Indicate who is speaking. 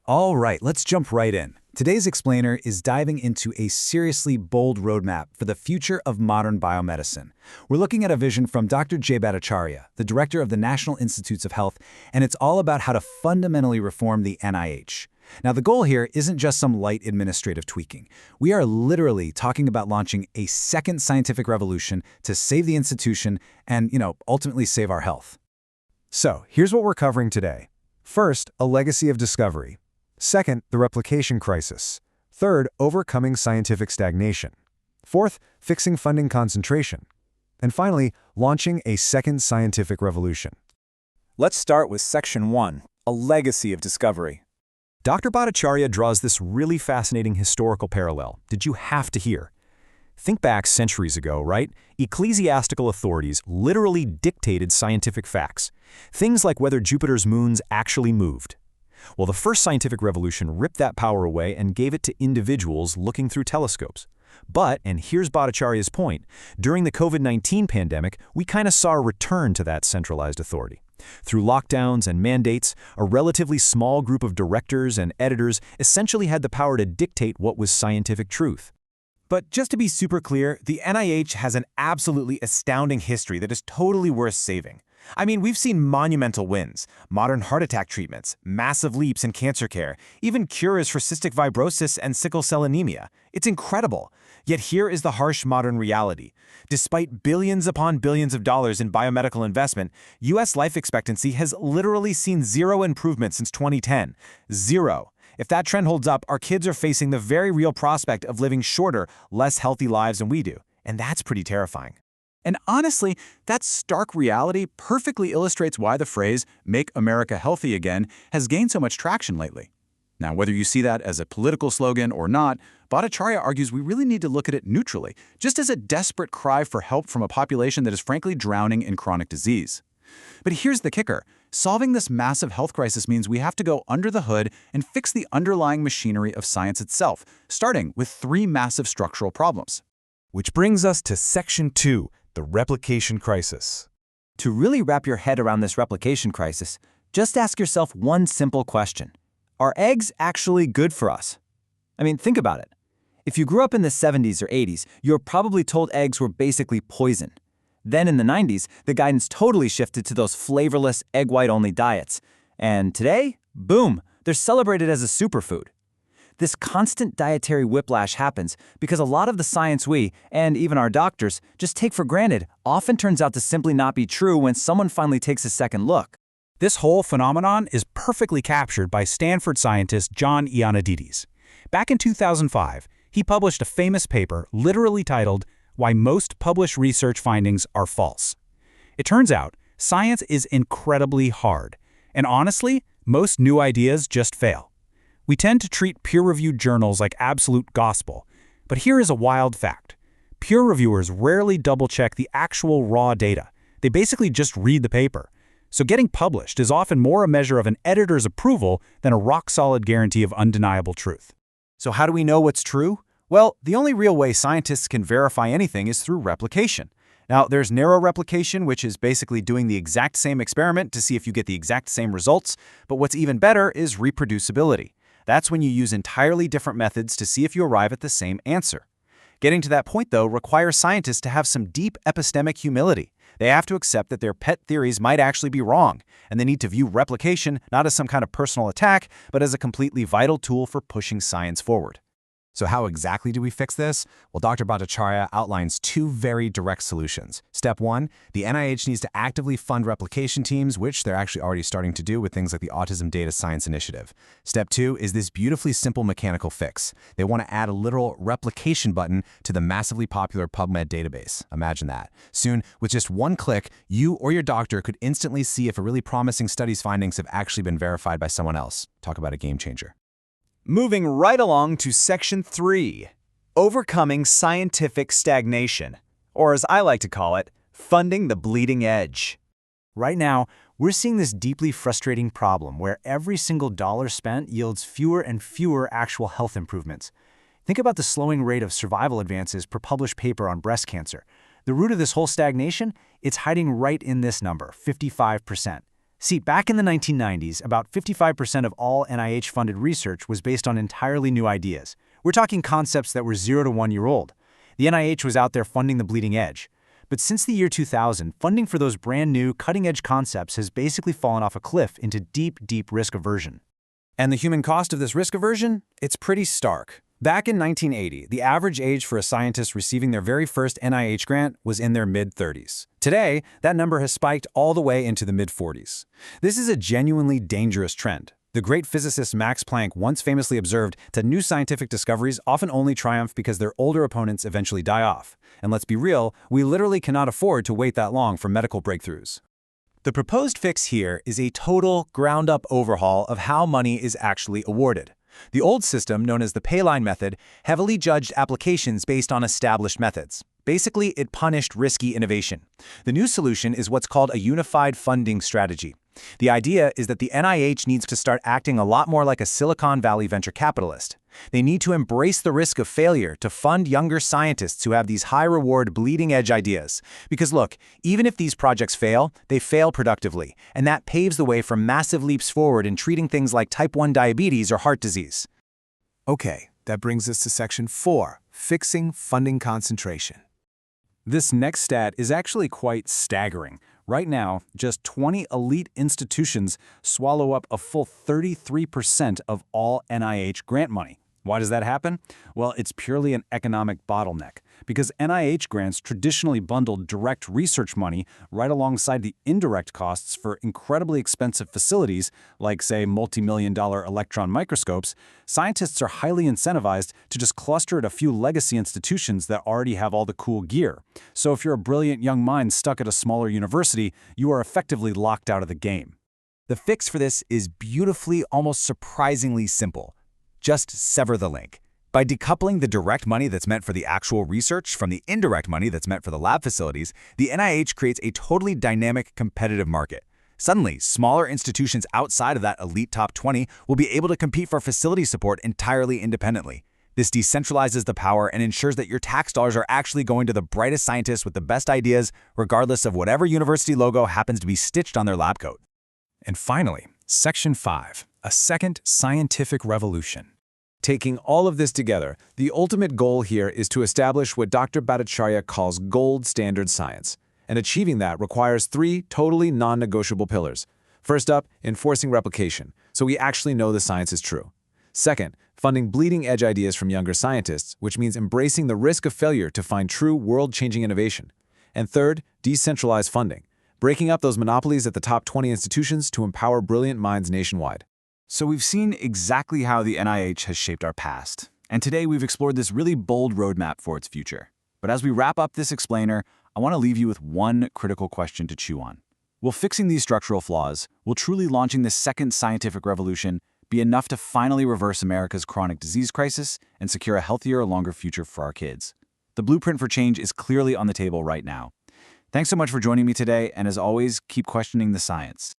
Speaker 1: All right, let's jump right in. Today's explainer is diving into a seriously bold roadmap for the future of modern biomedicine. We're looking at a vision from Dr. Bhattacharya, the director of the National Institutes of Health, and it's all about how to fundamentally reform the NIH. Now, the goal here isn't just some light administrative tweaking. We are literally talking about launching a second scientific revolution to save the institution and, ultimately save our health.
Speaker 2: So, here's what we're covering today. First, a legacy of discovery. Second, the replication crisis. Third, overcoming scientific stagnation. Fourth, fixing funding concentration. And finally, launching a second scientific revolution.
Speaker 1: Let's start with Section 1, a legacy of discovery.
Speaker 2: Dr. Bhattacharya draws this really fascinating historical parallel. Did you have to hear? Think back centuries ago, right? Ecclesiastical authorities literally dictated scientific facts. Things like whether Jupiter's moons actually moved. Well, the first scientific revolution ripped that power away and gave it to individuals looking through telescopes. But, and here's Bhattacharya's point, during the COVID-19 pandemic, we kind of saw a return to that centralized authority. Through lockdowns and mandates, a relatively small group of directors and editors essentially had the power to dictate what was scientific truth.
Speaker 3: But just to be super clear, the NIH has an absolutely astounding history that is totally worth saving. I mean, we've seen monumental wins, modern heart attack treatments, massive leaps in cancer care, even cures for cystic fibrosis and sickle cell anemia. It's incredible. Yet here is the harsh modern reality. Despite billions upon billions of dollars in biomedical investment, U.S. life expectancy has literally seen zero improvement since 2010. Zero. If that trend holds up, our kids are facing the very real prospect of living shorter, less healthy lives than we do. And that's pretty terrifying.
Speaker 1: And honestly, that stark reality perfectly illustrates why the phrase, "Make America Healthy Again," has gained so much traction lately. Now, whether you see that as a political slogan or not, Bhattacharya argues we really need to look at it neutrally, just as a desperate cry for help from a population that is frankly drowning in chronic disease. But here's the kicker. Solving this massive health crisis means we have to go under the hood and fix the underlying machinery of science itself, starting with three massive structural problems.
Speaker 2: Which brings us to Section 2, the replication crisis.
Speaker 4: To really wrap your head around this replication crisis, just ask yourself one simple question. Are eggs actually good for us? I mean, think about it. If you grew up in the 70s or 80s, you were probably told eggs were basically poison. Then in the 90s, the guidance totally shifted to those flavorless, egg white-only diets. And today, boom, they're celebrated as a superfood. This constant dietary whiplash happens because a lot of the science we, and even our doctors, just take for granted often turns out to simply not be true when someone finally takes a second look.
Speaker 5: This whole phenomenon is perfectly captured by Stanford scientist John Ioannidis. Back in 2005, he published a famous paper literally titled, "Why Most Published Research Findings Are False." It turns out, science is incredibly hard, and honestly, most new ideas just fail. We tend to treat peer-reviewed journals like absolute gospel, but here is a wild fact. Peer reviewers rarely double-check the actual raw data. They basically just read the paper. So getting published is often more a measure of an editor's approval than a rock-solid guarantee of undeniable truth.
Speaker 3: So how do we know what's true? Well, the only real way scientists can verify anything is through replication. Now, there's narrow replication, which is basically doing the exact same experiment to see if you get the exact same results. But what's even better is reproducibility. That's when you use entirely different methods to see if you arrive at the same answer. Getting to that point, though, requires scientists to have some deep epistemic humility. They have to accept that their pet theories might actually be wrong, and they need to view replication not as some kind of personal attack, but as a completely vital tool for pushing science forward.
Speaker 2: So how exactly do we fix this? Well, Dr. Bhattacharya outlines two very direct solutions. Step 1, the NIH needs to actively fund replication teams, which they're actually already starting to do with things like the Autism Data Science Initiative. Step 2 is this beautifully simple mechanical fix. They want to add a literal replication button to the massively popular PubMed database. Imagine that. Soon, with just one click, you or your doctor could instantly see if a really promising study's findings have actually been verified by someone else. Talk about a game changer.
Speaker 1: Moving right along to Section 3, overcoming scientific stagnation, or as I like to call it, funding the bleeding edge. Right now, we're seeing this deeply frustrating problem where every single dollar spent yields fewer and fewer actual health improvements. Think about the slowing rate of survival advances per published paper on breast cancer. The root of this whole stagnation, it's hiding right in this number, 55%.
Speaker 2: See, back in the 1990s, about 55% of all NIH-funded research was based on entirely new ideas. We're talking concepts that were 0 to 1 year old. The NIH was out there funding the bleeding edge. But since the year 2000, funding for those brand new, cutting-edge concepts has basically fallen off a cliff into deep, deep risk aversion.
Speaker 1: And the human cost of this risk aversion? It's pretty stark. Back in 1980, the average age for a scientist receiving their very first NIH grant was in their mid-30s. Today, that number has spiked all the way into the mid-40s. This is a genuinely dangerous trend. The great physicist Max Planck once famously observed that new scientific discoveries often only triumph because their older opponents eventually die off. And let's be real, we literally cannot afford to wait that long for medical breakthroughs.
Speaker 3: The proposed fix here is a total, ground-up overhaul of how money is actually awarded. The old system, known as the pay-line method, heavily judged applications based on established methods. Basically, it punished risky innovation. The new solution is what's called a unified funding strategy. The idea is that the NIH needs to start acting a lot more like a Silicon Valley venture capitalist. They need to embrace the risk of failure to fund younger scientists who have these high-reward, bleeding-edge ideas. Because look, even if these projects fail, they fail productively, and that paves the way for massive leaps forward in treating things like type 1 diabetes or heart disease.
Speaker 6: Okay, that brings us to Section 4, Fixing Funding Concentration.
Speaker 1: This next stat is actually quite staggering. Right now, just 20 elite institutions swallow up a full 33% of all NIH grant money. Why does that happen? Well, it's purely an economic bottleneck, because NIH grants traditionally bundled direct research money right alongside the indirect costs for incredibly expensive facilities, like, say, multi-million-dollar electron microscopes. Scientists are highly incentivized to just cluster at a few legacy institutions that already have all the cool gear. So if you're a brilliant young mind stuck at a smaller university, you are effectively locked out of the game.
Speaker 3: The fix for this is beautifully, almost surprisingly simple. Just sever the link. By decoupling the direct money that's meant for the actual research from the indirect money that's meant for the lab facilities, the NIH creates a totally dynamic, competitive market. Suddenly, smaller institutions outside of that elite top 20 will be able to compete for facility support entirely independently. This decentralizes the power and ensures that your tax dollars are actually going to the brightest scientists with the best ideas, regardless of whatever university logo happens to be stitched on their lab coat.
Speaker 2: And finally, Section 5, a second scientific revolution.
Speaker 1: Taking all of this together, the ultimate goal here is to establish what Dr. Bhattacharya calls gold standard science. And achieving that requires 3 totally non-negotiable pillars. First up, enforcing replication, so we actually know the science is true. Second, funding bleeding-edge ideas from younger scientists, which means embracing the risk of failure to find true world-changing innovation. And third, decentralized funding, breaking up those monopolies at the top 20 institutions to empower brilliant minds nationwide. So we've seen exactly how the NIH has shaped our past, and today we've explored this really bold roadmap for its future. But as we wrap up this explainer, I want to leave you with one critical question to chew on. Will fixing these structural flaws, will truly launching this second scientific revolution, be enough to finally reverse America's chronic disease crisis and secure a healthier, longer future for our kids? The blueprint for change is clearly on the table right now. Thanks so much for joining me today, and as always, keep questioning the science.